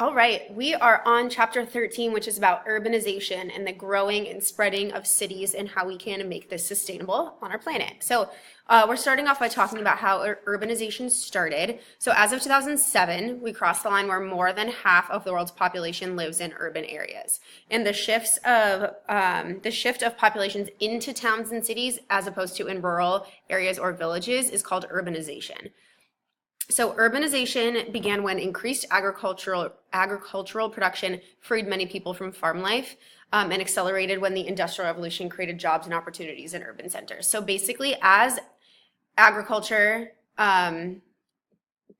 All right, we are on chapter 13, which is about urbanization and the growing and spreading of cities and how we can make this sustainable on our planet. So, we're starting off by talking about how urbanization started. So, as of 2007, we crossed the line where more than half of the world's population lives in urban areas, and the shift of populations into towns and cities, as opposed to in rural areas or villages, is called urbanization. So urbanization began when increased agricultural production freed many people from farm life, and accelerated when the Industrial Revolution created jobs and opportunities in urban centers. So basically, as agriculture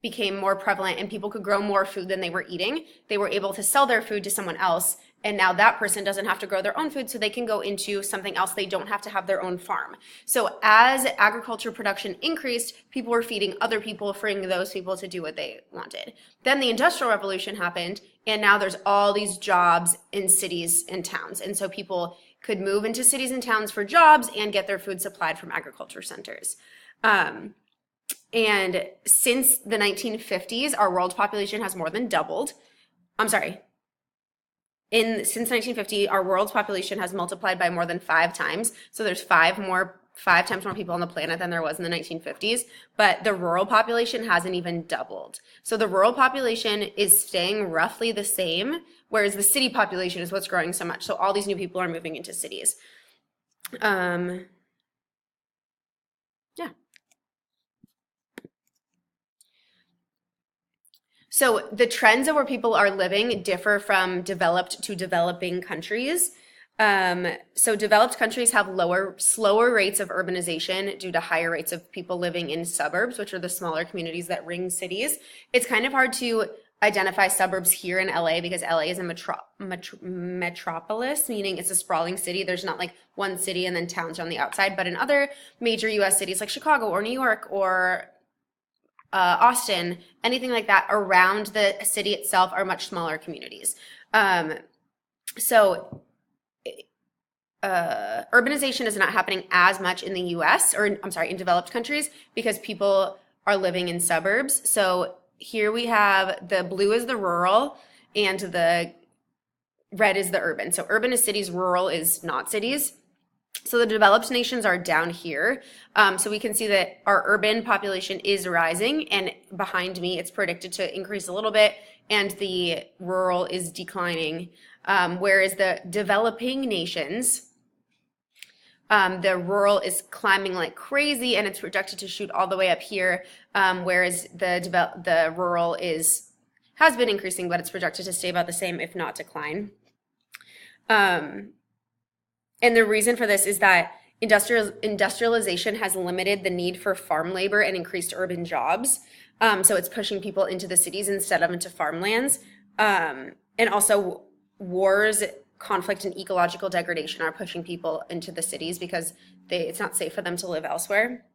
became more prevalent and people could grow more food than they were eating, they were able to sell their food to someone else. And now that person doesn't have to grow their own food, so they can go into something else. They don't have to have their own farm. So as agriculture production increased, people were feeding other people, freeing those people to do what they wanted. Then the Industrial Revolution happened, and now there's all these jobs in cities and towns. And so people could move into cities and towns for jobs and get their food supplied from agriculture centers. And since the 1950s, our world population has more than doubled. I'm sorry. Since 1950, our world's population has multiplied by more than 5 times. So there's 5 times more people on the planet than there was in the 1950s. But the rural population hasn't even doubled. So the rural population is staying roughly the same, whereas the city population is what's growing so much. So all these new people are moving into cities. Yeah. So the trends of where people are living differ from developed to developing countries. So developed countries have slower rates of urbanization due to higher rates of people living in suburbs, which are the smaller communities that ring cities. It's kind of hard to identify suburbs here in LA because LA is a metropolis, meaning it's a sprawling city. There's not like one city and then towns on the outside. But in other major US cities like Chicago or New York or Austin, anything like that around the city itself are much smaller communities. So urbanization is not happening as much in the US, or I'm sorry, in developed countries, because people are living in suburbs. So here we have the blue is the rural and the red is the urban. So urban is cities, rural is not cities. So the developed nations are down here. So we can see that our urban population is rising, and behind me it's predicted to increase a little bit, and the rural is declining. Whereas the developing nations, the rural is climbing like crazy, and it's projected to shoot all the way up here, whereas the rural has been increasing, but it's projected to stay about the same, if not decline. And the reason for this is that industrialization has limited the need for farm labor and increased urban jobs. So it's pushing people into the cities instead of into farmlands. And also wars, conflict, and ecological degradation are pushing people into the cities because it's not safe for them to live elsewhere.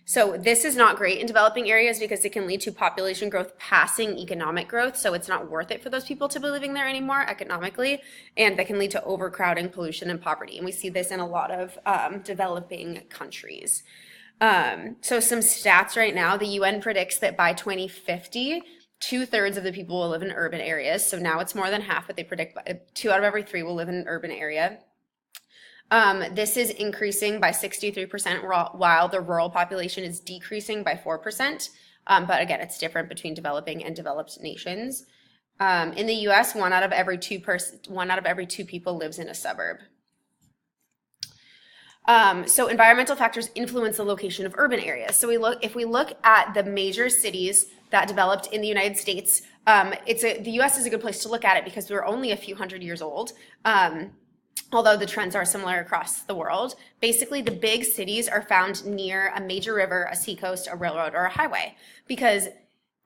So this is not great in developing areas because it can lead to population growth passing economic growth. So it's not worth it for those people to be living there anymore economically. And that can lead to overcrowding, pollution, and poverty. And we see this in a lot of developing countries. So some stats right now, the UN predicts that by 2050, 2/3 of the people will live in urban areas. So now it's more than half, but they predict 2 out of every 3 will live in an urban area. This is increasing by 63% while the rural population is decreasing by 4%. But again, it's different between developing and developed nations. In the US, 1 out of every 2 people lives in a suburb. So environmental factors influence the location of urban areas. So if we look at the major cities that developed in the United States, the US is a good place to look at it because we're only a few hundred years old. Although the trends are similar across the world. Basically, the big cities are found near a major river, a seacoast, a railroad, or a highway. Because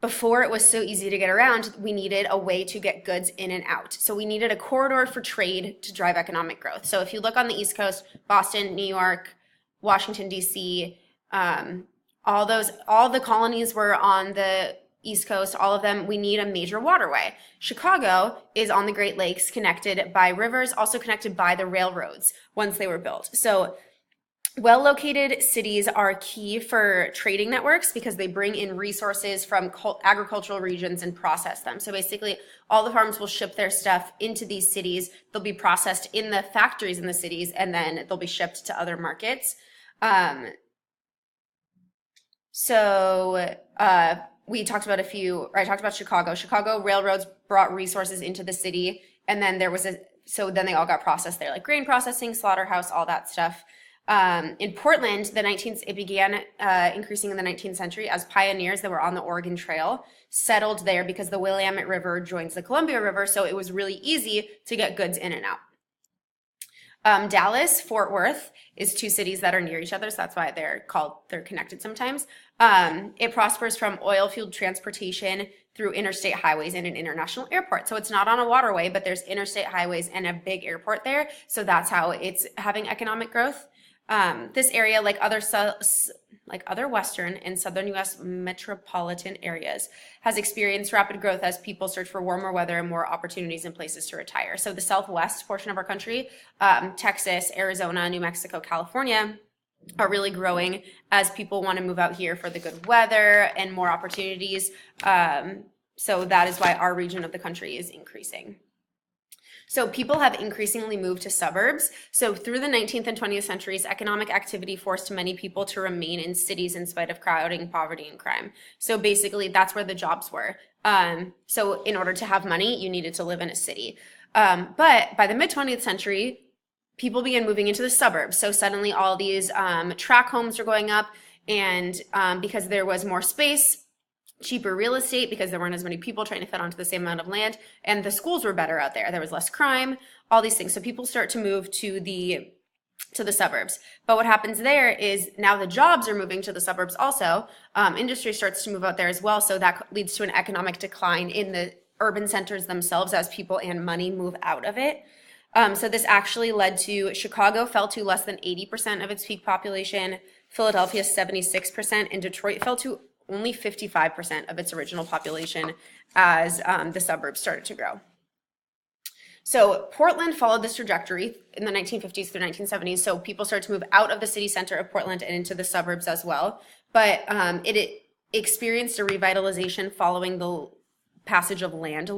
before it was so easy to get around, we needed a way to get goods in and out. So we needed a corridor for trade to drive economic growth. So if you look on the East Coast, Boston, New York, Washington, D.C., all the colonies were on the East Coast, all of them, we need a major waterway. Chicago is on the Great Lakes, connected by rivers, also connected by the railroads once they were built. So Well-located cities are key for trading networks because they bring in resources from agricultural regions and process them. So basically, all the farms will ship their stuff into these cities. They'll be processed in the factories in the cities, and then they'll be shipped to other markets. Um, so we talked about I talked about Chicago. Chicago railroads brought resources into the city, and then so then they all got processed there, like grain processing, slaughterhouse, all that stuff. In Portland, it began increasing in the 19th century as pioneers that were on the Oregon Trail settled there because the Willamette River joins the Columbia River, so it was really easy to get goods in and out. Dallas, Fort Worth is two cities that are near each other, so that's why they're connected sometimes. It prospers from oil field transportation through interstate highways and an international airport. So it's not on a waterway, but there's interstate highways and a big airport there. So that's how it's having economic growth. This area, like other Western and Southern U.S. metropolitan areas, has experienced rapid growth as people search for warmer weather and more opportunities and places to retire. So the Southwest portion of our country, Texas, Arizona, New Mexico, California, are really growing as people want to move out here for the good weather and more opportunities. So that is why our region of the country is increasing. So people have increasingly moved to suburbs. So through the 19th and 20th centuries, economic activity forced many people to remain in cities in spite of crowding, poverty, and crime. So basically, that's where the jobs were. So in order to have money, you needed to live in a city. But by the mid-20th century, people began moving into the suburbs. So suddenly all these tract homes are going up, and because there was more space, cheaper real estate because there weren't as many people trying to fit onto the same amount of land, and the schools were better out there. There was less crime, all these things. So people start to move to the suburbs. But what happens there is now the jobs are moving to the suburbs also. Industry starts to move out there as well. So that leads to an economic decline in the urban centers themselves as people and money move out of it. So this actually led to Chicago fell to less than 80% of its peak population, Philadelphia 76%, and Detroit fell to only 55% of its original population as the suburbs started to grow. So Portland followed this trajectory in the 1950s through 1970s. So people started to move out of the city center of Portland and into the suburbs as well. But it experienced a revitalization following the passage of land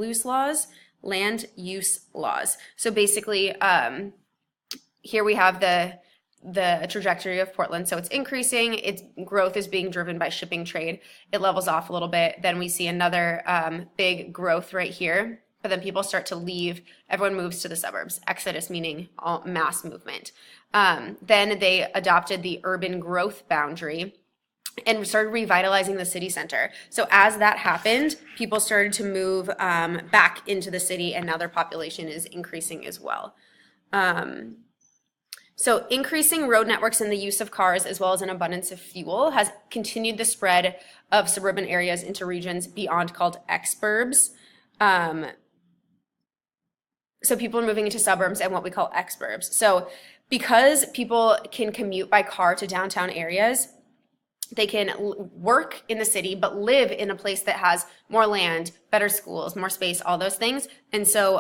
use laws. So basically, here we have the trajectory of Portland. So it's increasing. Its growth is being driven by shipping trade. It levels off a little bit. Then we see another big growth right here. But then people start to leave. Everyone moves to the suburbs. Exodus meaning mass movement. Then they adopted the urban growth boundary and started revitalizing the city center. So as that happened, people started to move back into the city, and now their population is increasing as well. So increasing road networks and the use of cars, as well as an abundance of fuel, has continued the spread of suburban areas into regions beyond called exurbs. So people are moving into suburbs and what we call exurbs. So because people can commute by car to downtown areas, they can work in the city, but live in a place that has more land, better schools, more space, all those things. And so,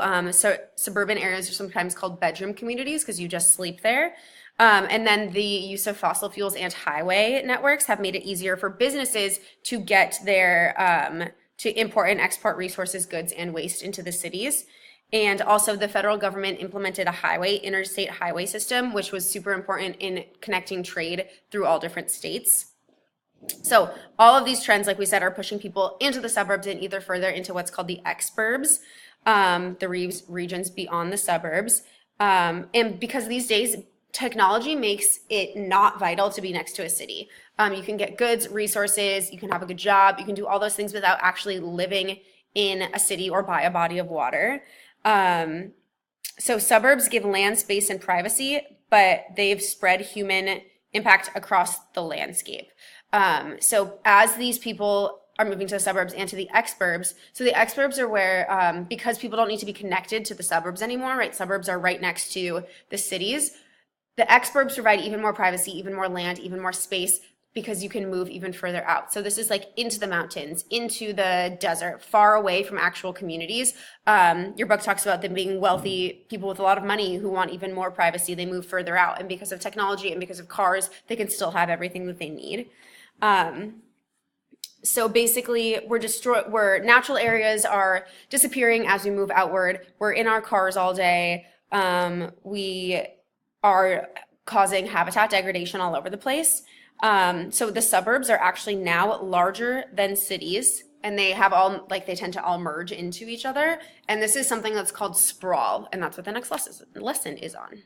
suburban areas are sometimes called bedroom communities because you just sleep there. And then the use of fossil fuels and highway networks have made it easier for businesses to get to import and export resources, goods, and waste into the cities. And also the federal government implemented a interstate highway system, which was super important in connecting trade through all different states. So all of these trends, like we said, are pushing people into the suburbs and either further into what's called the exurbs, the regions beyond the suburbs. And because these days, technology makes it not vital to be next to a city. You can get goods, resources, you can have a good job, you can do all those things without actually living in a city or by a body of water. So suburbs give land, space, and privacy, but they've spread human impact across the landscape. So as these people are moving to the suburbs and to the exurbs, so the exurbs are where, because people don't need to be connected to the suburbs anymore, right? Suburbs are right next to the cities. The exurbs provide even more privacy, even more land, even more space, because you can move even further out. So this is like into the mountains, into the desert, far away from actual communities. Your book talks about them being wealthy people with a lot of money who want even more privacy. They move further out, and because of technology and because of cars, they can still have everything that they need. So basically, where natural areas are disappearing as we move outward. We're in our cars all day. We are causing habitat degradation all over the place. So the suburbs are actually now larger than cities, and they tend to all merge into each other. And this is something that's called sprawl, and that's what the next lesson is on.